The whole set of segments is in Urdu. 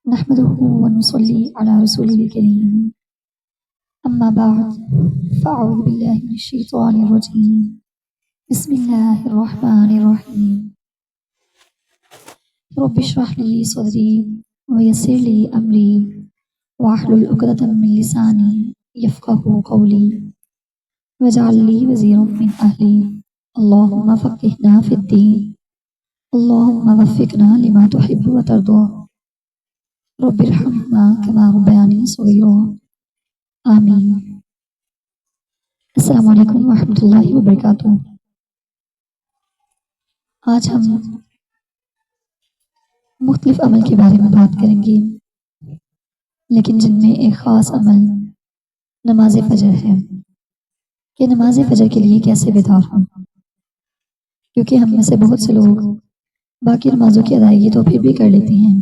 نحمده ونصلي على رسوله الكريم أما بعد فأعوذ بالله من الشيطان الرجيم بسم الله الرحمن الرحيم رب اشرح لي صدري ويسر لي أمري واحلل عقدة من لساني يفقهوا قولي واجعل لي وزيرا من أهلي اللهم فقهنا في الدين اللهم وفقنا لما تحب وترضى رب ارحمهما كما ربياني صغيرا آمین۔ السلام علیکم ورحمۃ اللہ وبرکاتہ۔ آج ہم مختلف عمل کے بارے میں بات کریں گے، لیکن جن میں ایک خاص عمل نماز فجر ہے کہ نماز فجر کے لیے کیسے بیدار ہوں، کیونکہ ہم میں سے بہت سے لوگ باقی نمازوں کی ادائیگی تو پھر بھی کر لیتے ہیں،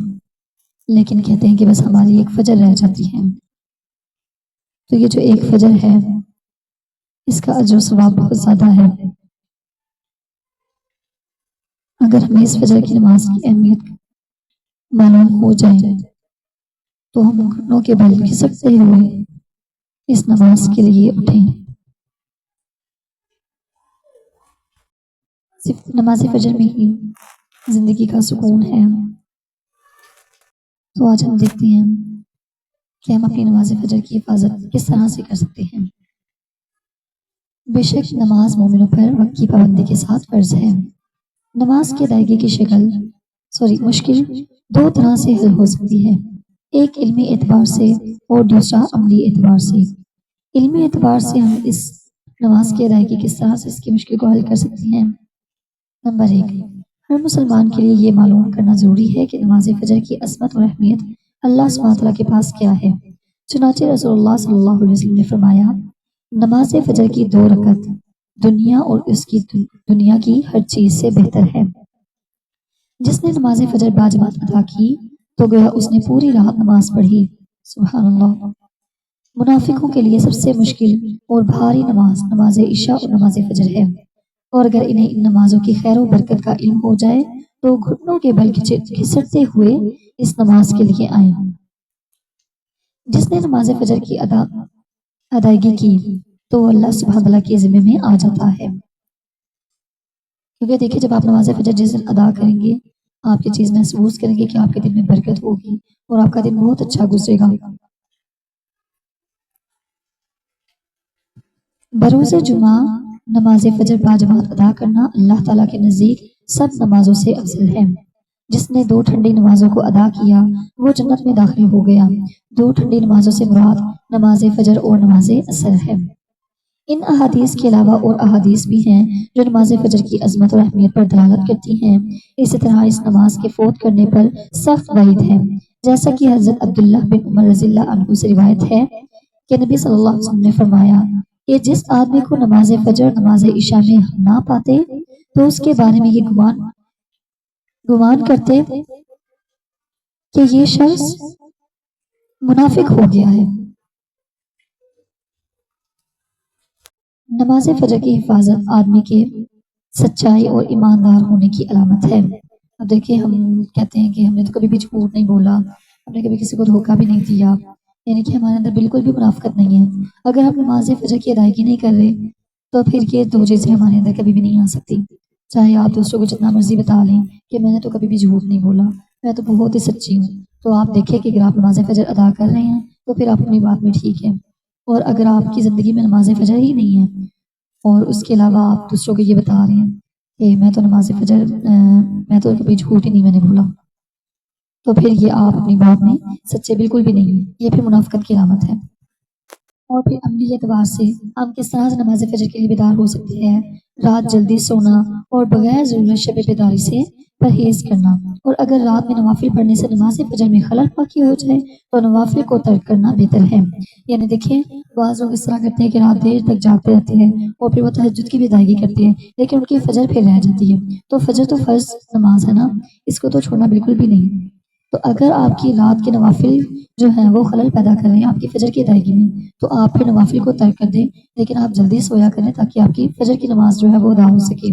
لیکن کہتے ہیں کہ بس ہماری ایک فجر رہ جاتی ہے۔ تو یہ جو ایک فجر ہے اس کا اجر و ثواب بہت زیادہ ہے۔ اگر ہمیں اس فجر کی نماز کی اہمیت معلوم ہو جائے تو ہم گھٹنوں کے بل کھسکتے ہوئے اس نماز کے لیے اٹھیں۔ صرف نماز فجر میں ہی زندگی کا سکون ہے۔ تو آج ہم دیکھتے ہیں کہ ہم اپنی نماز فجر کی حفاظت کس طرح سے کر سکتے ہیں۔ بے شک نماز مومنوں پر وقت کی پابندی کے ساتھ فرض ہے۔ نماز کی ادائیگی کی مشکل دو طرح سے حل ہو سکتی ہے، ایک علمی اعتبار سے اور دوسرا عملی اعتبار سے۔ علمی اعتبار سے ہم اس نماز کی ادائیگی کس طرح سے اس کی مشکل کو حل کر سکتے ہیں۔ نمبر ایک، ہر مسلمان کے لیے یہ معلوم کرنا ضروری ہے کہ نماز فجر کی عظمت اور اہمیت اللہ سبحانہ وتعالیٰ کے پاس کیا ہے۔ چنانچہ رسول اللہ صلی اللہ علیہ وسلم نے فرمایا، نماز فجر کی 2 رکعت دنیا اور اس کی دنیا کی ہر چیز سے بہتر ہے۔ جس نے نماز فجر باجماعت ادا کی تو گویا اس نے پوری رات نماز پڑھی۔ سبحان اللہ۔ منافقوں کے لیے سب سے مشکل اور بھاری نماز عشاء اور نماز فجر ہے، اور اگر انہیں ان نمازوں کی خیر و برکت کا علم ہو جائے تو گھٹنوں کے بل گھسٹتے ہوئے اس نماز کے لیے آئیں۔ جس نے نماز فجر کی ادائیگی کی تو اللہ سبحانہ تعالیٰ کے ذمہ میں آ جاتا ہے، کیونکہ دیکھیں جب آپ نماز فجر جس دن ادا کریں گے آپ یہ چیز محسوس کریں گے کہ آپ کے دن میں برکت ہوگی اور آپ کا دن بہت اچھا گزرے گا۔ بروز جمعہ نماز فجر باجماعت ادا کرنا اللہ تعالیٰ کے نزدیک سب نمازوں سے افضل ہے۔ جس نے 2 ٹھنڈی نمازوں کو ادا کیا وہ جنت میں داخل ہو گیا۔ 2 ٹھنڈی نمازوں سے مراد نماز فجر اور نماز عصر ہے۔ ان احادیث کے علاوہ اور احادیث بھی ہیں جو نماز فجر کی عظمت اور اہمیت پر دلالت کرتی ہیں۔ اسی طرح اس نماز کے فوت کرنے پر سخت وعید ہے، جیسا کہ حضرت عبداللہ بن عمر رضی اللہ عنہ سے روایت ہے کہ نبی صلی اللہ علیہ وسلم نے فرمایا کہ جس آدمی کو نماز فجر نماز عشاء میں نہ پاتے تو اس کے بارے میں یہ گمان کرتے کہ یہ شخص منافق ہو گیا ہے۔ نماز فجر کی حفاظت آدمی کے سچائی اور ایماندار ہونے کی علامت ہے۔ اب دیکھیں ہم کہتے ہیں کہ ہم نے تو کبھی بھی جھوٹ نہیں بولا، ہم نے کبھی کسی کو دھوکہ بھی نہیں دیا، یعنی کہ ہمارے اندر بالکل بھی منافقت نہیں ہے۔ اگر ہم نماز فجر کی ادائیگی نہیں کر رہے تو پھر یہ 2 چیزیں ہمارے اندر کبھی بھی نہیں آ سکتی، چاہے آپ دوسروں کو جتنا مرضی بتا لیں کہ میں نے تو کبھی بھی جھوٹ نہیں بولا، میں تو بہت ہی سچی ہوں۔ تو آپ دیکھیں کہ اگر آپ نماز فجر ادا کر رہے ہیں تو پھر آپ اپنی بات میں ٹھیک ہیں، اور اگر آپ کی زندگی میں نماز فجر ہی نہیں ہے اور اس کے علاوہ آپ دوسروں کو یہ بتا رہے ہیں کہ میں تو نماز فجر میں تو کبھی جھوٹ ہی نہیں میں نے بولا، تو پھر یہ آپ اپنی بات میں سچے بالکل بھی نہیں ہیں، یہ پھر منافقت کی علامت ہے۔ اور پھر عملی اعتبار سے ہم کس طرح سے نماز فجر کے لیے بیدار ہو سکتے ہیں؟ رات جلدی سونا اور بغیر ضرورت شب بیداری سے پرہیز کرنا، اور اگر رات میں نوافل پڑھنے سے نماز فجر میں خلل واقع ہو جائے تو نوافل کو ترک کرنا بہتر ہے۔ یعنی دیکھیں بعض لوگ اس طرح کرتے ہیں کہ رات دیر تک جاگتے رہتے ہیں اور پھر وہ تہجد کی بھی ادائیگی کرتے ہیں، لیکن ان کی فجر پھر رہ جاتی ہے۔ تو فجر تو فرض نماز ہے نا، اس کو تو چھوڑنا بالکل بھی نہیں۔ تو اگر آپ کی رات کے نوافل جو ہیں وہ خلل پیدا کر رہے ہیں آپ کی فجر کی ادائیگی میں تو آپ پھر نوافل کو ترک کر دیں، لیکن آپ جلدی سویا کریں تاکہ آپ کی فجر کی نماز جو ہے وہ ادا ہو سکے۔